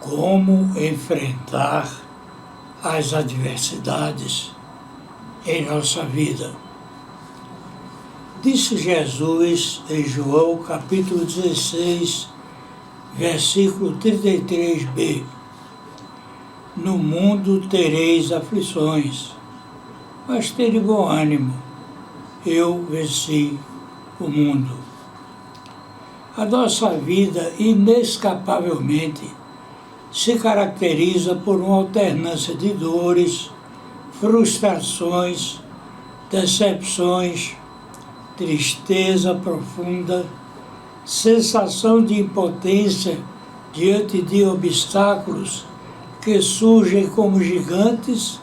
Como enfrentar as adversidades em nossa vida. Disse Jesus em João capítulo 16, versículo 33b: No mundo tereis aflições, mas tende bom ânimo, eu venci o mundo. A nossa vida, inescapavelmente, se caracteriza por uma alternância de dores, frustrações, decepções, tristeza profunda, sensação de impotência diante de obstáculos que surgem como gigantes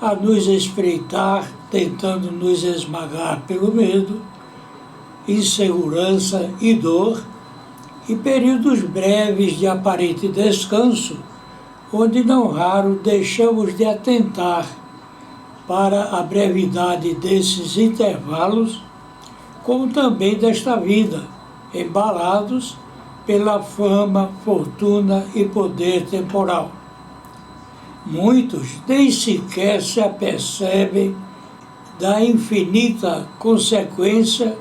a nos espreitar, tentando nos esmagar pelo medo, insegurança e dor, e períodos breves de aparente descanso, onde não raro deixamos de atentar para a brevidade desses intervalos, como também desta vida, embalados pela fama, fortuna e poder temporal. Muitos nem sequer se apercebem da infinita consequência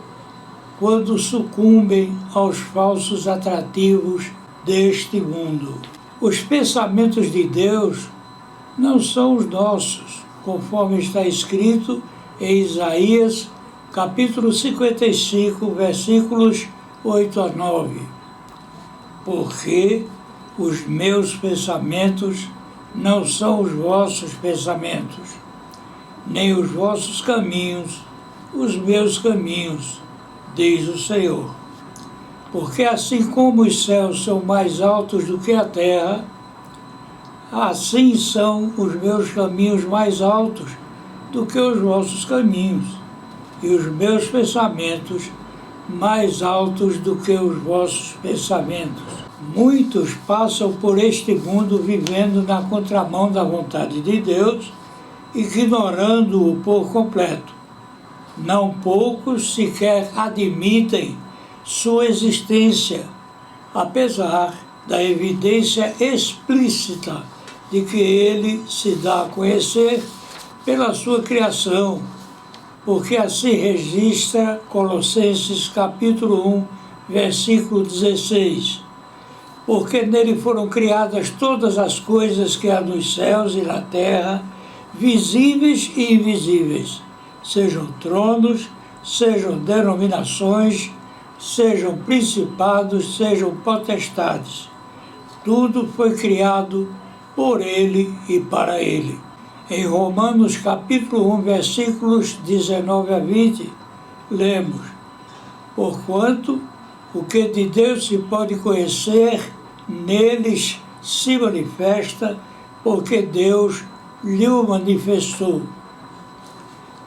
quando sucumbem aos falsos atrativos deste mundo. Os pensamentos de Deus não são os nossos, conforme está escrito em Isaías, capítulo 55, versículos 8 a 9. Porque os meus pensamentos não são os vossos pensamentos, nem os vossos caminhos, os meus caminhos, diz o Senhor. Porque assim como os céus são mais altos do que a terra, assim são os meus caminhos mais altos do que os vossos caminhos, e os meus pensamentos mais altos do que os vossos pensamentos. Muitos passam por este mundo vivendo na contramão da vontade de Deus, ignorando-o por completo. Não poucos sequer admitem sua existência, apesar da evidência explícita de que ele se dá a conhecer pela sua criação, porque assim registra Colossenses capítulo 1, versículo 16. Porque nele foram criadas todas as coisas que há nos céus e na terra, visíveis e invisíveis, sejam tronos, sejam denominações, sejam principados, sejam potestades. Tudo foi criado por ele e para ele. Em Romanos capítulo 1, versículos 19 a 20, lemos: Porquanto o que de Deus se pode conhecer, neles se manifesta, porque Deus lhe o manifestou.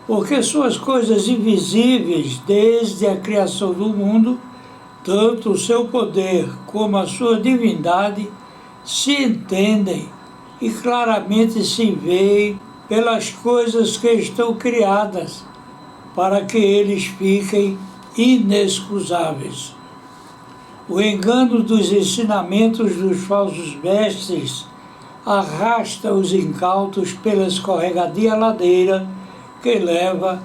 Porque suas coisas invisíveis, desde a criação do mundo, tanto o seu poder como a sua divindade, se entendem e claramente se veem pelas coisas que estão criadas, para que eles fiquem inexcusáveis. O engano dos ensinamentos dos falsos mestres arrasta os incautos pela escorregadia ladeira que leva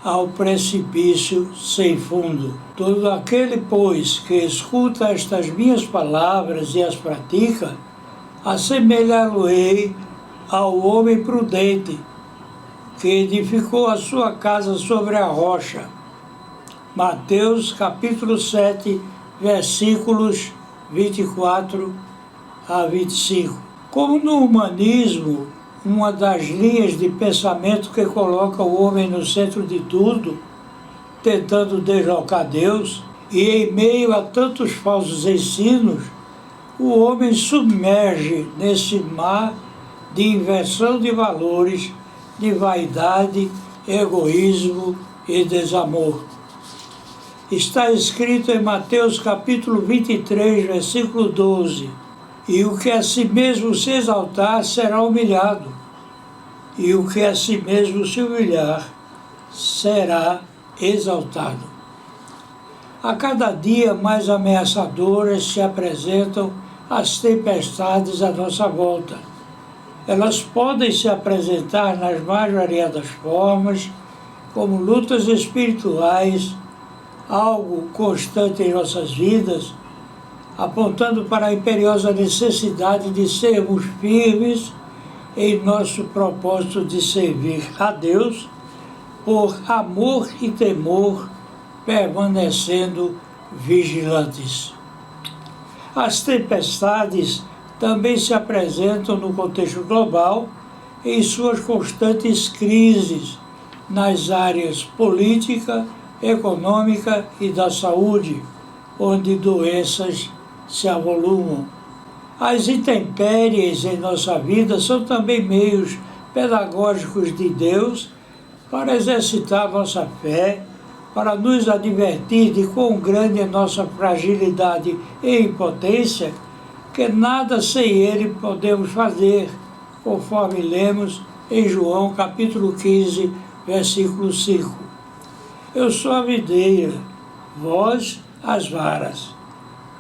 ao precipício sem fundo. Todo aquele, pois, que escuta estas minhas palavras e as pratica, assemelhá-lo-ei ao homem prudente, que edificou a sua casa sobre a rocha. Mateus capítulo 7, versículos 24 a 25. Como no humanismo, uma das linhas de pensamento que coloca o homem no centro de tudo, tentando deslocar Deus, e em meio a tantos falsos ensinos, o homem submerge nesse mar de inversão de valores, de vaidade, egoísmo e desamor. Está escrito em Mateus capítulo 23, versículo 12, E o que a si mesmo se exaltar será humilhado, e o que a si mesmo se humilhar será exaltado. A cada dia mais ameaçadoras se apresentam as tempestades à nossa volta. Elas podem se apresentar nas mais variadas formas, como lutas espirituais, algo constante em nossas vidas, apontando para a imperiosa necessidade de sermos firmes em nosso propósito de servir a Deus, por amor e temor, permanecendo vigilantes. As tempestades também se apresentam no contexto global em suas constantes crises nas áreas política, econômica e da saúde, onde doenças se avolumam. As intempéries em nossa vida são também meios pedagógicos de Deus para exercitar nossa fé, para nos advertir de quão grande é nossa fragilidade e impotência, que nada sem Ele podemos fazer, conforme lemos em João capítulo 15, versículo 5. Eu sou a videira, vós as varas.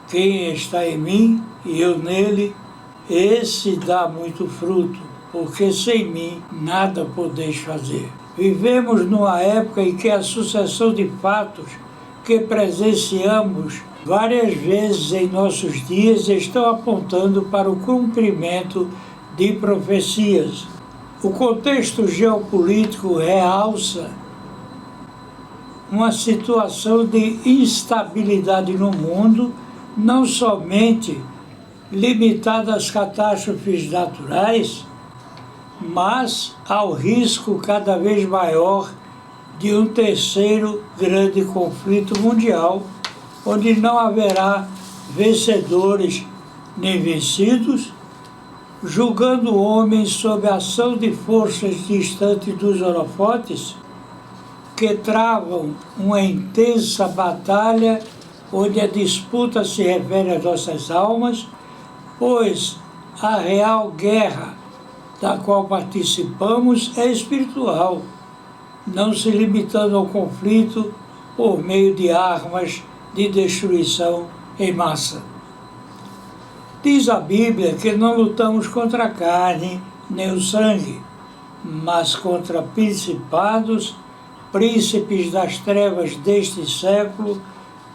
Quem está em mim e eu nele, esse dá muito fruto, porque sem mim nada podeis fazer. Vivemos numa época em que a sucessão de fatos que presenciamos várias vezes em nossos dias estão apontando para o cumprimento de profecias. O contexto geopolítico realça uma situação de instabilidade no mundo, não somente limitada às catástrofes naturais, mas ao risco cada vez maior de um terceiro grande conflito mundial, onde não haverá vencedores nem vencidos, julgando o homem sob a ação de forças distantes dos holofotes, que travam uma intensa batalha onde a disputa se refere às nossas almas, pois a real guerra da qual participamos é espiritual, não se limitando ao conflito por meio de armas de destruição em massa. Diz a Bíblia que não lutamos contra a carne nem o sangue, mas contra principados, príncipes das trevas deste século,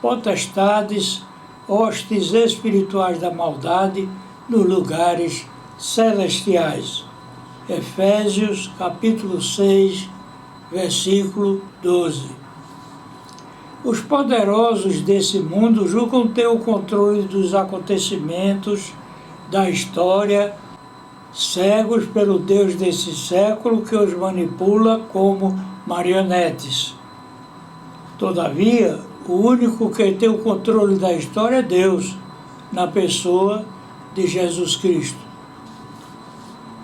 potestades, hostes espirituais da maldade nos lugares celestiais. Efésios capítulo 6, versículo 12. Os poderosos desse mundo julgam ter o controle dos acontecimentos da história, cegos pelo Deus desse século que os manipula como marionetes. Todavia, o único que tem o controle da história é Deus, na pessoa de Jesus Cristo.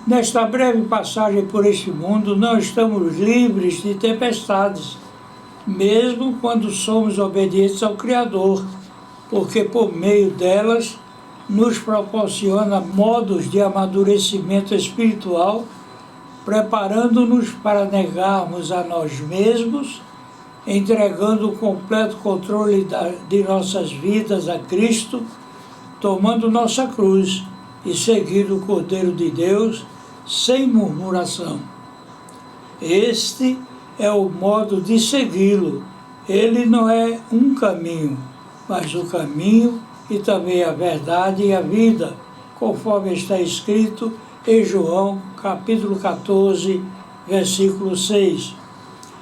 Nesta breve passagem por este mundo, não estamos livres de tempestades, mesmo quando somos obedientes ao Criador, porque por meio delas nos proporciona modos de amadurecimento espiritual, preparando-nos para negarmos a nós mesmos, entregando o completo controle de nossas vidas a Cristo, tomando nossa cruz e seguindo o Cordeiro de Deus sem murmuração. Este é o modo de segui-lo. Ele não é um caminho, mas o caminho e também a verdade e a vida, conforme está escrito em João capítulo 14, versículo 6.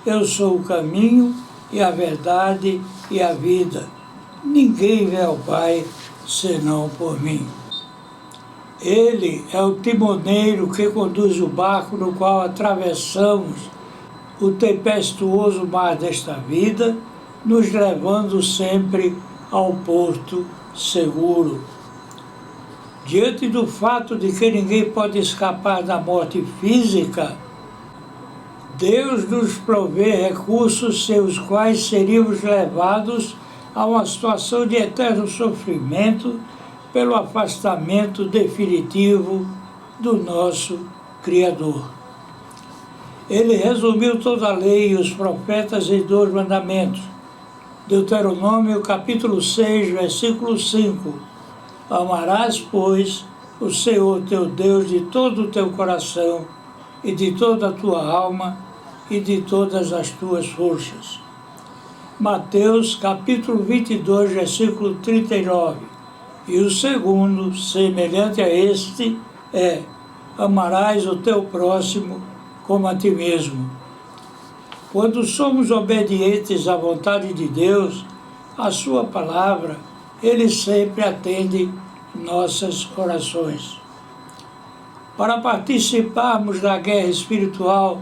Eu sou o caminho e a verdade e a vida. Ninguém vê ao Pai senão por mim. Ele é o timoneiro que conduz o barco no qual atravessamos o tempestuoso mar desta vida, nos levando sempre ao porto seguro. Diante do fato de que ninguém pode escapar da morte física, Deus nos provê recursos sem os quais seríamos levados a uma situação de eterno sofrimento pelo afastamento definitivo do nosso Criador. Ele resumiu toda a lei e os profetas em 2 mandamentos. Deuteronômio capítulo 6, versículo 5. Amarás, pois, o Senhor teu Deus de todo o teu coração e de toda a tua alma e de todas as tuas forças. Mateus capítulo 22, versículo 39. E o segundo, semelhante a este, é: amarás o teu próximo como a ti mesmo. Quando somos obedientes à vontade de Deus, à sua palavra, Ele sempre atende nossas orações. Para participarmos da guerra espiritual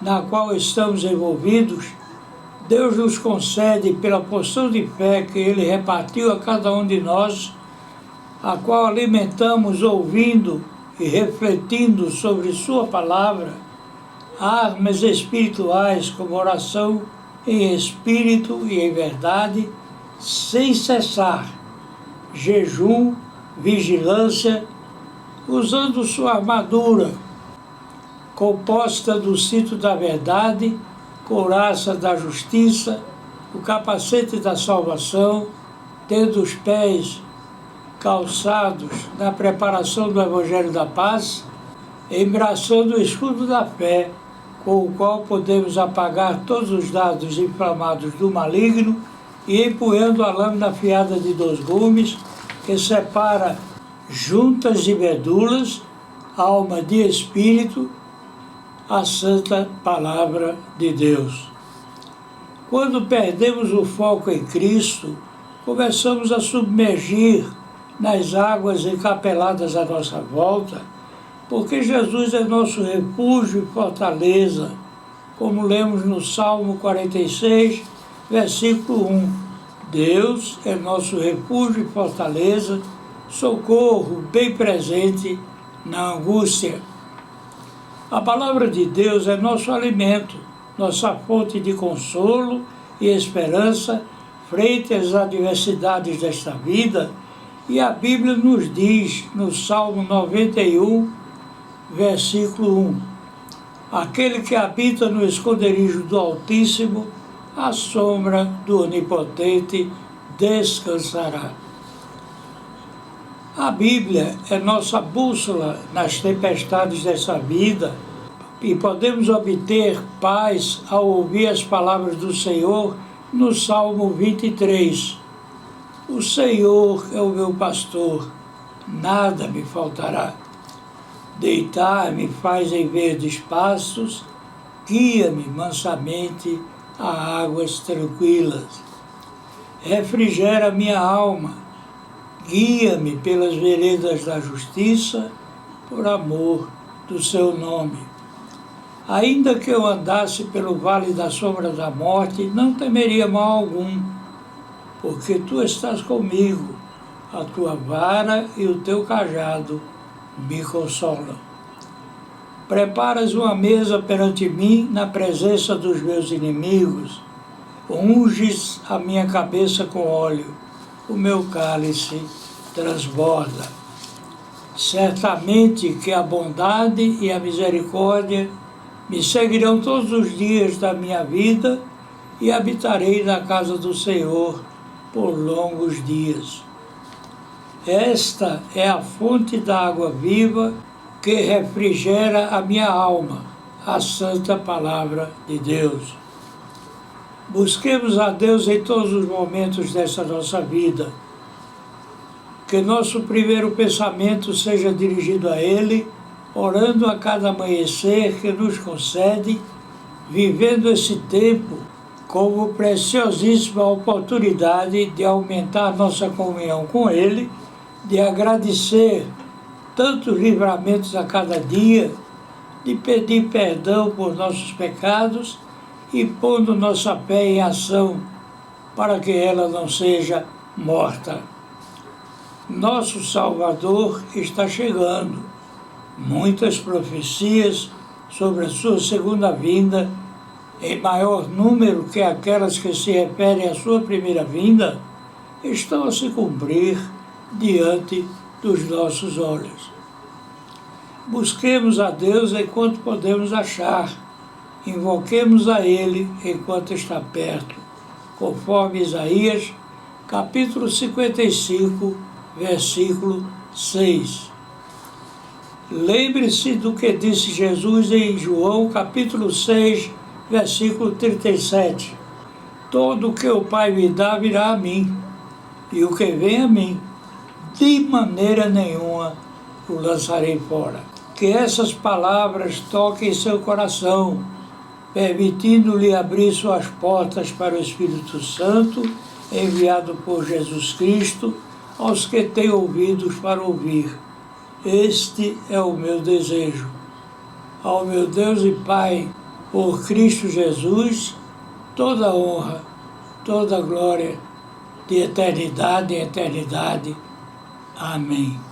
na qual estamos envolvidos, Deus nos concede, pela porção de fé que Ele repartiu a cada um de nós, a qual alimentamos ouvindo e refletindo sobre Sua palavra, armas espirituais como oração em espírito e em verdade, sem cessar, jejum, vigilância, usando sua armadura, composta do cinto da verdade, couraça da justiça, o capacete da salvação, tendo os pés calçados na preparação do Evangelho da Paz, embraçando o escudo da fé, com o qual podemos apagar todos os dardos inflamados do maligno, e empunhando a lâmina afiada de 2 gumes, que separa juntas e medulas, alma de espírito, a santa palavra de Deus. Quando perdemos o foco em Cristo, começamos a submergir nas águas encapeladas à nossa volta, porque Jesus é nosso refúgio e fortaleza, como lemos no Salmo 46, versículo 1. Deus é nosso refúgio e fortaleza, socorro bem presente na angústia. A palavra de Deus é nosso alimento, nossa fonte de consolo e esperança frente às adversidades desta vida, e a Bíblia nos diz, no Salmo 91, versículo 1, aquele que habita no esconderijo do Altíssimo, à sombra do Onipotente descansará. A Bíblia é nossa bússola nas tempestades dessa vida, e podemos obter paz ao ouvir as palavras do Senhor no Salmo 23. O Senhor é o meu pastor, nada me faltará. Deitar-me faz em verdes pastos, guia-me mansamente a águas tranquilas. Refrigera minha alma, guia-me pelas veredas da justiça, por amor do seu nome. Ainda que eu andasse pelo vale da sombra da morte, não temeria mal algum, porque tu estás comigo, a tua vara e o teu cajado me consolam. Preparas uma mesa perante mim na presença dos meus inimigos, unges a minha cabeça com óleo, o meu cálice transborda. Certamente que a bondade e a misericórdia me seguirão todos os dias da minha vida e habitarei na casa do Senhor por longos dias. Esta é a fonte da água viva que refrigera a minha alma, a santa palavra de Deus. Busquemos a Deus em todos os momentos dessa nossa vida. Que nosso primeiro pensamento seja dirigido a Ele, orando a cada amanhecer que nos concede, vivendo esse tempo como preciosíssima oportunidade de aumentar nossa comunhão com Ele, de agradecer tantos livramentos a cada dia, de pedir perdão por nossos pecados e pondo nossa fé em ação para que ela não seja morta. Nosso Salvador está chegando. Muitas profecias sobre a sua segunda vinda, em maior número que aquelas que se referem à sua primeira vinda, estão a se cumprir diante dos nossos olhos. Busquemos a Deus enquanto podemos achar, invoquemos a Ele enquanto está perto, conforme Isaías, capítulo 55, versículo 6. Lembre-se do que disse Jesus em João capítulo 6, versículo 37. Todo o que o Pai me dá virá a mim, e o que vem a mim, de maneira nenhuma o lançarei fora. Que essas palavras toquem seu coração, permitindo-lhe abrir suas portas para o Espírito Santo, enviado por Jesus Cristo, aos que têm ouvidos para ouvir. Este é o meu desejo. Ao meu Deus e Pai, por Cristo Jesus, toda honra, toda glória, de eternidade em eternidade. Amém.